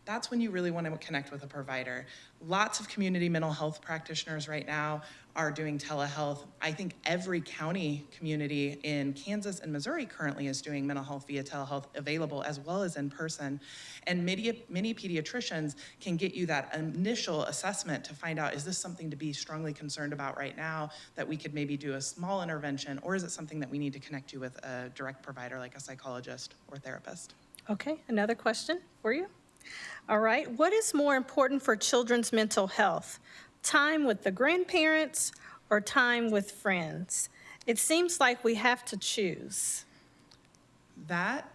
That's when you really want to connect with a provider. Lots of community mental health practitioners right now are doing telehealth. I think every county community in Kansas and Missouri currently is doing mental health via telehealth, available as well as in person. And many pediatricians can get you that initial assessment to find out, is this something to be strongly concerned about right now that we could maybe do a small intervention, or is it something that we need to connect you with a direct provider like a psychologist or therapist? Okay, another question for you. All right, what is more important for children's mental health? Time with the grandparents or time with friends? It seems like we have to choose. That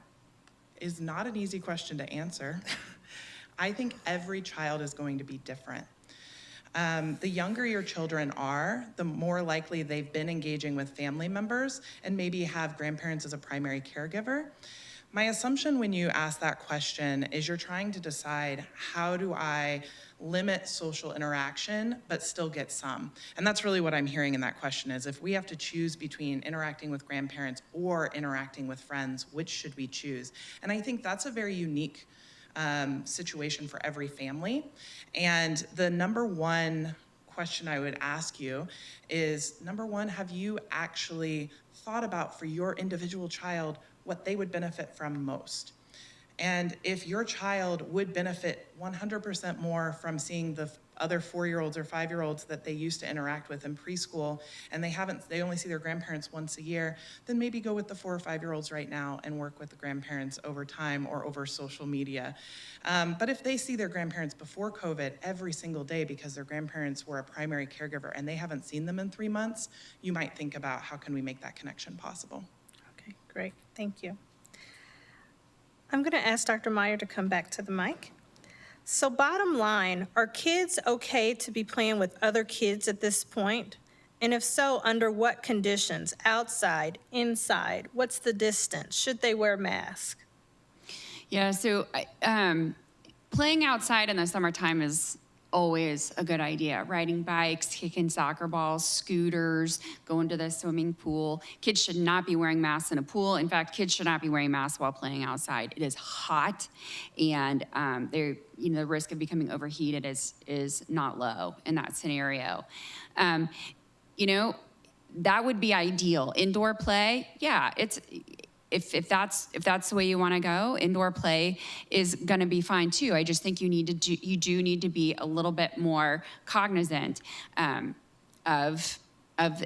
is not an easy question to answer. I think every child is going to be different. The younger your children are, the more likely they've been engaging with family members and maybe have grandparents as a primary caregiver. My assumption when you ask that question is you're trying to decide, how do I limit social interaction but still get some? And that's really what I'm hearing in that question, is if we have to choose between interacting with grandparents or interacting with friends, which should we choose? And I think that's a very unique situation for every family. And the number one question I would ask you is, number one, have you actually thought about for your individual child what they would benefit from most? And if your child would benefit 100% more from seeing the other 4-year-olds or 5-year-olds that they used to interact with in preschool, and they only see their grandparents once a year, then maybe go with the 4 or 5-year-olds right now and work with the grandparents over time or over social media. But if they see their grandparents before COVID every single day because their grandparents were a primary caregiver and they haven't seen them in 3 months, you might think about, how can we make that connection possible? Okay, great, thank you. I'm going to ask Dr. Meyer to come back to the mic. So bottom line, are kids okay to be playing with other kids at this point? And if so, under what conditions? Outside, inside? What's the distance? Should they wear masks? Yeah, so playing outside in the summertime is always a good idea. Riding bikes, kicking soccer balls, scooters, going to the swimming pool. Kids should not be wearing masks in a pool. In fact, kids should not be wearing masks while playing outside. It is hot, and the risk of becoming overheated is not low in that scenario. That would be ideal. Indoor play, yeah, if that's the way you want to go, indoor play is going to be fine too. I just think you do need to be a little bit more cognizant of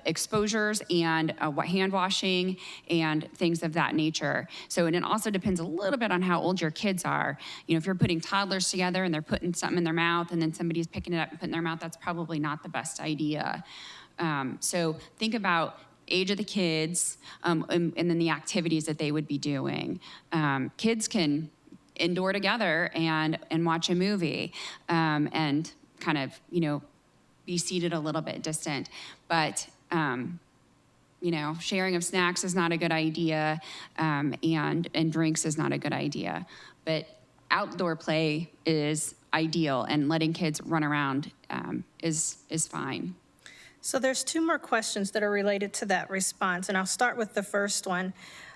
exposures and hand washing and things of that nature. So, and it also depends a little bit on how old your kids are. If you're putting toddlers together and they're putting something in their mouth and then somebody's picking it up and putting it in their mouth, that's probably not the best idea. So think about age of the kids, and then the activities that they would be doing. Kids can indoor together and watch a movie, and kind of, be seated a little bit distant. But, sharing of snacks is not a good idea, and drinks is not a good idea. But outdoor play is ideal, and letting kids run around is fine. So there's 2 more questions that are related to that response, and I'll start with the first one.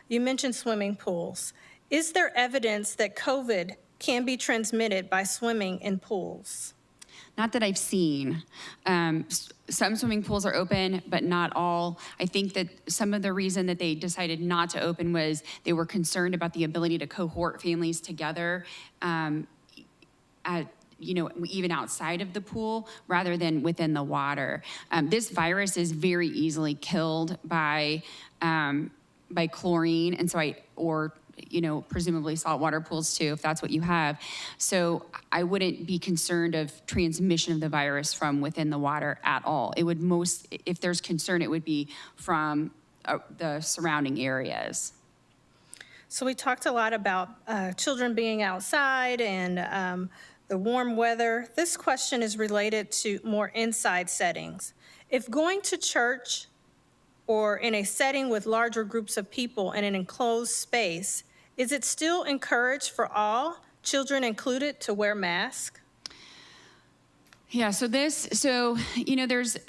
You mentioned swimming pools. Is there evidence that COVID can be transmitted by swimming in pools? Not that I've seen. Some swimming pools are open, but not all. I think that some of the reason that they decided not to open was they were concerned about the ability to cohort families together. even outside of the pool rather than within the water. This virus is very easily killed by chlorine, and so presumably saltwater pools too, if that's what you have. So I wouldn't be concerned of transmission of the virus from within the water at all. It would if there's concern, it would be from the surrounding areas. So we talked a lot about children being outside and the warm weather. This question is related to more inside settings. If going to church or in a setting with larger groups of people in an enclosed space, is it still encouraged for all, children included, to wear masks? Yeah, there's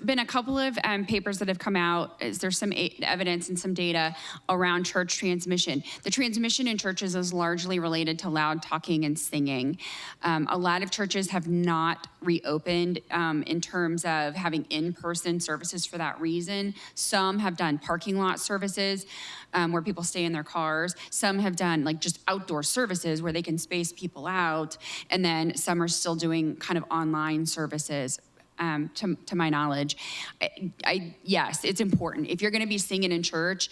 been a couple of papers that have come out. There's some evidence and some data around church transmission. The transmission in churches is largely related to loud talking and singing. A lot of churches have not reopened in terms of having in-person services for that reason. Some have done parking lot services where people stay in their cars. Some have done just outdoor services where they can space people out. And then some are still doing kind of online services. To my knowledge, yes, it's important. If you're going to be singing in church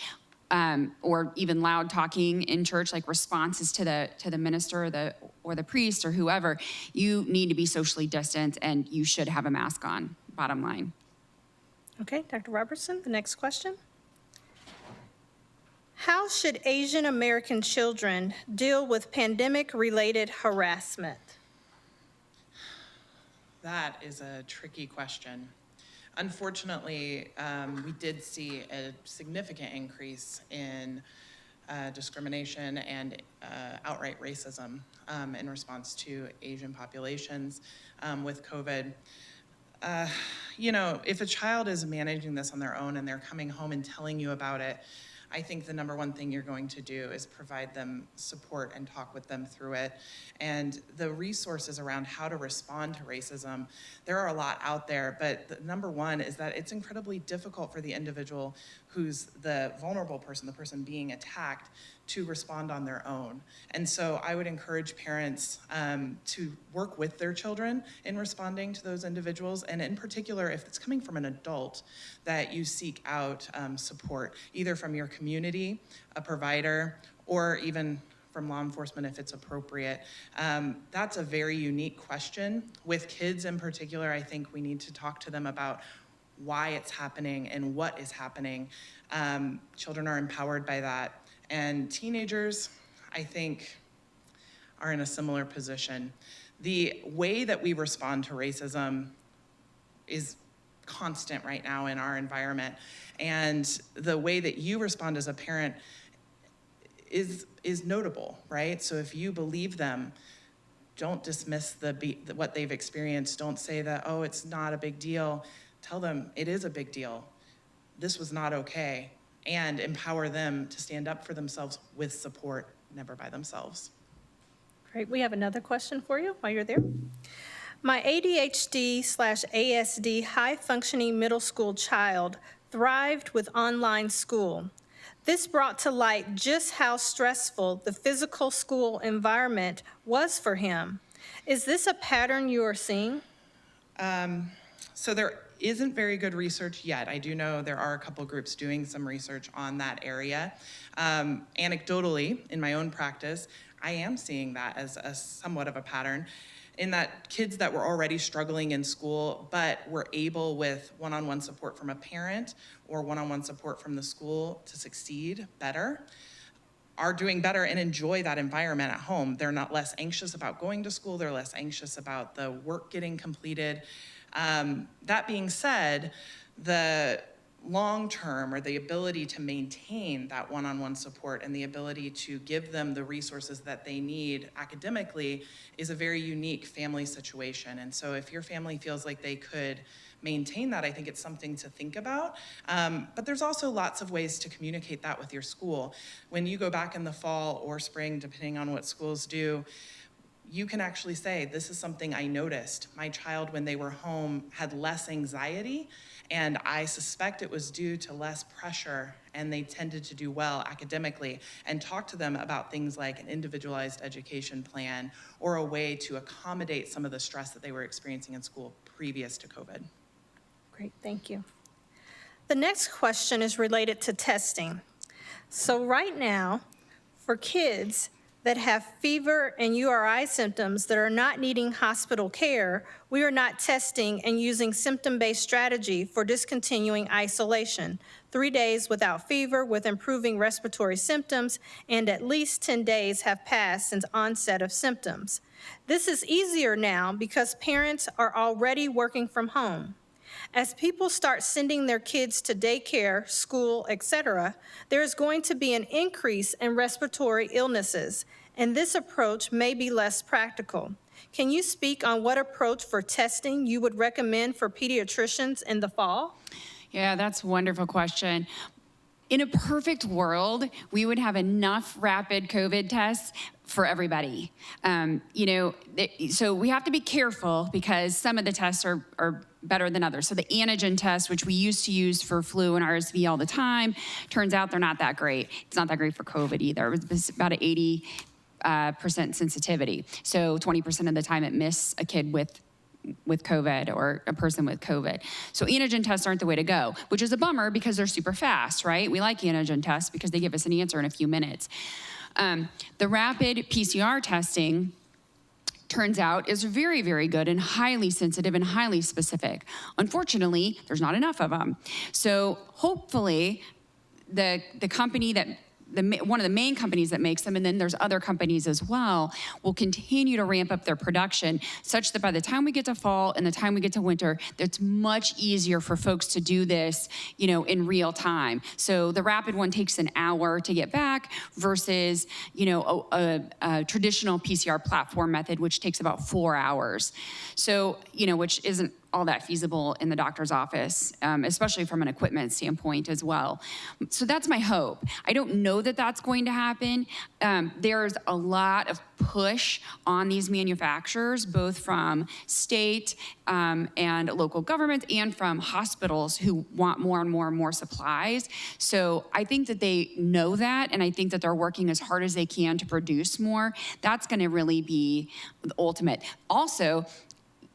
or even loud talking in church, like responses to the minister or the priest or whoever, you need to be socially distant and you should have a mask on, bottom line. Okay, Dr. Robertson, the next question. How should Asian American children deal with pandemic-related harassment? That is a tricky question. Unfortunately, we did see a significant increase in discrimination and outright racism in response to Asian populations with COVID. If a child is managing this on their own and they're coming home and telling you about it, I think the number one thing you're going to do is provide them support and talk with them through it. And the resources around how to respond to racism, there are a lot out there, but the number one is that it's incredibly difficult for the individual who's the vulnerable person, the person being attacked, to respond on their own. And so I would encourage parents to work with their children in responding to those individuals, and in particular, if it's coming from an adult, that you seek out support, either from your community, a provider, or even from law enforcement if it's appropriate. That's a very unique question. With kids in particular, I think we need to talk to them about why it's happening and what is happening. Children are empowered by that. And teenagers, I think, are in a similar position. The way that we respond to racism is constant right now in our environment. And the way that you respond as a parent is notable, right? So if you believe them, don't dismiss what they've experienced. Don't say that, oh, it's not a big deal. Tell them it is a big deal. This was not okay. And empower them to stand up for themselves with support, never by themselves. Great, we have another question for you while you're there. My ADHD/ASD high-functioning middle school child thrived with online school. This brought to light just how stressful the physical school environment was for him. Is this a pattern you are seeing? So there isn't very good research yet. I do know there are a couple groups doing some research on that area. Anecdotally, in my own practice, I am seeing that as somewhat of a pattern, in that kids that were already struggling in school but were able, with one-on-one support from a parent or one-on-one support from the school, to succeed better, are doing better and enjoy that environment at home. They're not less anxious about going to school. They're less anxious about the work getting completed. That being said, the long-term, or the ability to maintain that one-on-one support and the ability to give them the resources that they need academically is a very unique family situation. And so if your family feels like they could maintain that, I think it's something to think about. But there's also lots of ways to communicate that with your school. When you go back in the fall or spring, depending on what schools do, you can actually say, this is something I noticed. My child, when they were home, had less anxiety, and I suspect it was due to less pressure, and they tended to do well academically, and talk to them about things like an individualized education plan or a way to accommodate some of the stress that they were experiencing in school previous to COVID. Great, thank you. The next question is related to testing. So right now, for kids that have fever and URI symptoms that are not needing hospital care, we are not testing and using symptom-based strategy for discontinuing isolation. 3 days without fever with improving respiratory symptoms, and at least 10 days have passed since onset of symptoms. This is easier now because parents are already working from home. As people start sending their kids to daycare, school, etc., there is going to be an increase in respiratory illnesses, and this approach may be less practical. Can you speak on what approach for testing you would recommend for pediatricians in the fall? Yeah, that's a wonderful question. In a perfect world, we would have enough rapid COVID tests for everybody. So we have to be careful because some of the tests are better than others. So the antigen test, which we used to use for flu and RSV all the time, turns out they're not that great. It's not that great for COVID either. It's about an 80% sensitivity. So 20% of the time it missed a kid with COVID or a person with COVID. So antigen tests aren't the way to go, which is a bummer because they're super fast, right? We like antigen tests because they give us an answer in a few minutes. The rapid PCR testing turns out is very, very good and highly sensitive and highly specific. Unfortunately, there's not enough of them. So hopefully the company that one of the main companies that makes them, and then there's other companies as well, will continue to ramp up their production such that by the time we get to fall and the time we get to winter, it's much easier for folks to do this, in real time. So the rapid one takes an hour to get back versus, a traditional PCR platform method, which takes about 4 hours. So, which isn't all that feasible in the doctor's office, especially from an equipment standpoint as well. So that's my hope. I don't know that that's going to happen. There's a lot of push on these manufacturers, both from state and local governments and from hospitals who want more and more and more supplies. So I think that they know that, and I think that they're working as hard as they can to produce more. That's going to really be the ultimate. Also,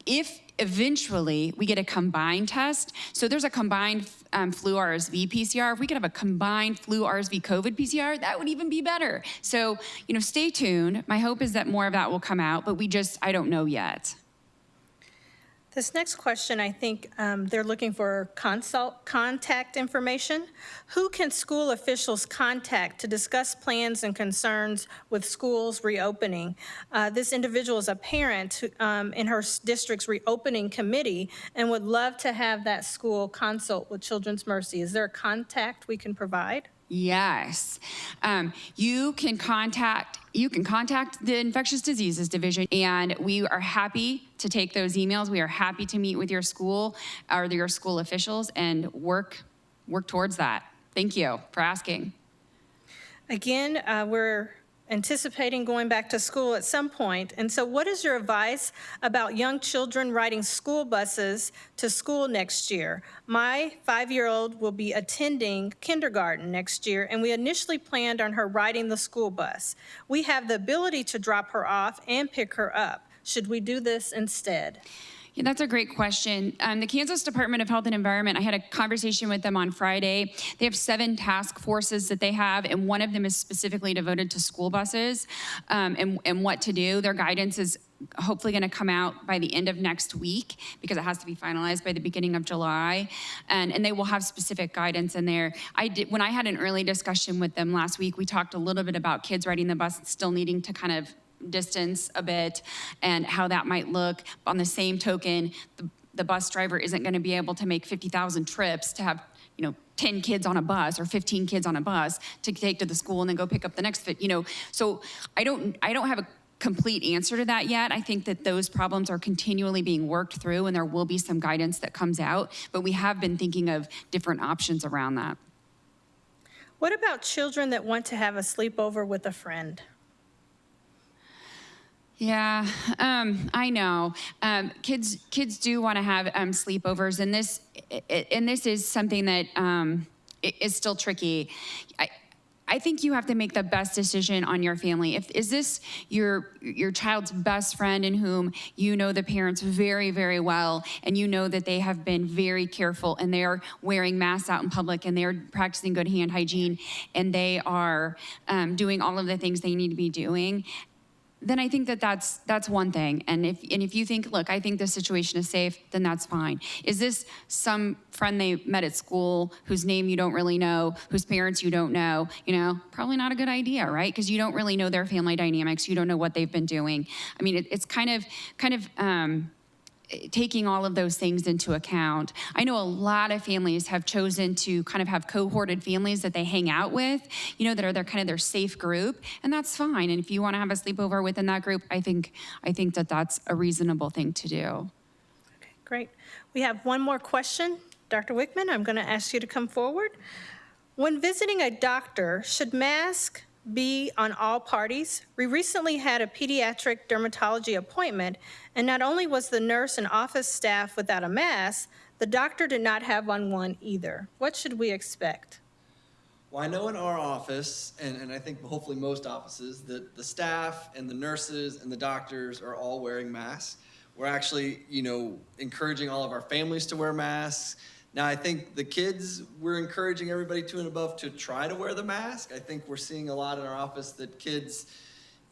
if eventually we get a combined test, so there's a combined flu RSV PCR, if we could have a combined flu RSV COVID PCR, that would even be better. So, stay tuned. My hope is that more of that will come out, but I don't know yet. This next question, I think they're looking for contact information. Who can school officials contact to discuss plans and concerns with schools reopening? This individual is a parent in her district's reopening committee and would love to have that school consult with Children's Mercy. Is there a contact we can provide? Yes. You can contact the Infectious Diseases Division, and we are happy to take those emails. We are happy to meet with your school or your school officials and work towards that. Thank you for asking. Again, we're anticipating going back to school at some point. And so what is your advice about young children riding school buses to school next year? My 5-year-old will be attending kindergarten next year, and we initially planned on her riding the school bus. We have the ability to drop her off and pick her up. Should we do this instead? Yeah, that's a great question. The Kansas Department of Health and Environment, I had a conversation with them on Friday. They have 7 task forces that they have, and one of them is specifically devoted to school buses and what to do. Their guidance is hopefully going to come out by the end of next week because it has to be finalized by the beginning of July, and they will have specific guidance in there. When I had an early discussion with them last week, we talked a little bit about kids riding the bus still needing to kind of distance a bit and how that might look. On the same token, the bus driver isn't going to be able to make 50,000 trips to have 10 kids on a bus or 15 kids on a bus to take to the school and then go pick up the next fit. So I don't have a complete answer to that yet. I think that those problems are continually being worked through, and there will be some guidance that comes out, but we have been thinking of different options around that. What about children that want to have a sleepover with a friend? Yeah, I know. Kids do want to have sleepovers, and this is something that is still tricky. I think you have to make the best decision on your family. Is this your child's best friend in whom you know the parents very, very well, and you know that they have been very careful and they are wearing masks out in public and they are practicing good hand hygiene and they are doing all of the things they need to be doing, then I think that's one thing. And if you think, look, I think this situation is safe, then that's fine. Is this some friend they met at school whose name you don't really know, whose parents you don't know? Probably not a good idea, right? Because you don't really know their family dynamics. You don't know what they've been doing. I mean, it's kind of taking all of those things into account. I know a lot of families have chosen to kind of have cohorted families that they hang out with, that are their safe group, and that's fine. And if you want to have a sleepover within that group, I think that that's a reasonable thing to do. Okay, great. We have one more question. Dr. Wickman, I'm going to ask you to come forward. When visiting a doctor, should mask be on all parties? We recently had a pediatric dermatology appointment, and not only was the nurse and office staff without a mask, the doctor did not have on one either. What should we expect? Well, I know in our office, and I think hopefully most offices, that the staff and the nurses and the doctors are all wearing masks. We're actually, encouraging all of our families to wear masks. Now, I think the kids, we're encouraging everybody 2 and above to try to wear the mask. I think we're seeing a lot in our office that kids,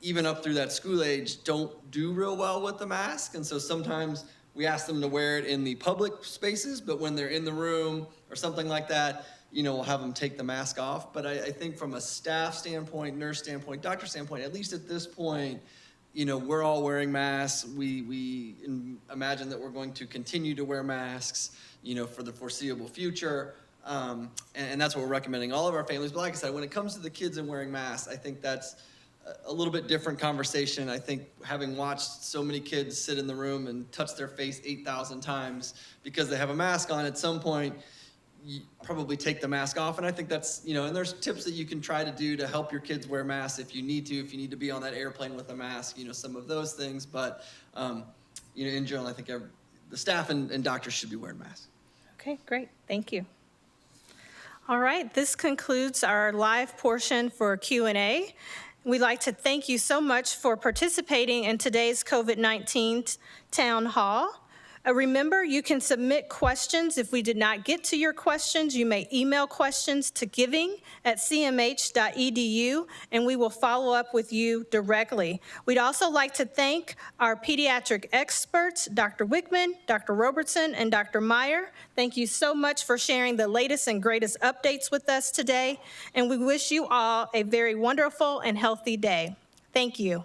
even up through that school age, don't do real well with the mask. And so sometimes we ask them to wear it in the public spaces, but when they're in the room or something like that, we'll have them take the mask off. But I think from a staff standpoint, nurse standpoint, doctor standpoint, at least at this point, we're all wearing masks. We imagine that we're going to continue to wear masks, for the foreseeable future. And that's what we're recommending all of our families. But like I said, when it comes to the kids and wearing masks, I think that's a little bit different conversation. I think having watched so many kids sit in the room and touch their face 8,000 times because they have a mask on, at some point, you probably take the mask off. And I think that's, and there's tips that you can try to do to help your kids wear masks if you need to be on that airplane with a mask, some of those things. But, in general, I think the staff and doctors should be wearing masks. Okay, great. Thank you. All right, this concludes our live portion for Q&A. We'd like to thank you so much for participating in today's COVID-19 town hall. Remember, you can submit questions. If we did not get to your questions, you may email questions to giving@cmh.edu, and we will follow up with you directly. We'd also like to thank our pediatric experts, Dr. Wickman, Dr. Robertson, and Dr. Meyers. Thank you so much for sharing the latest and greatest updates with us today, and we wish you all a very wonderful and healthy day. Thank you.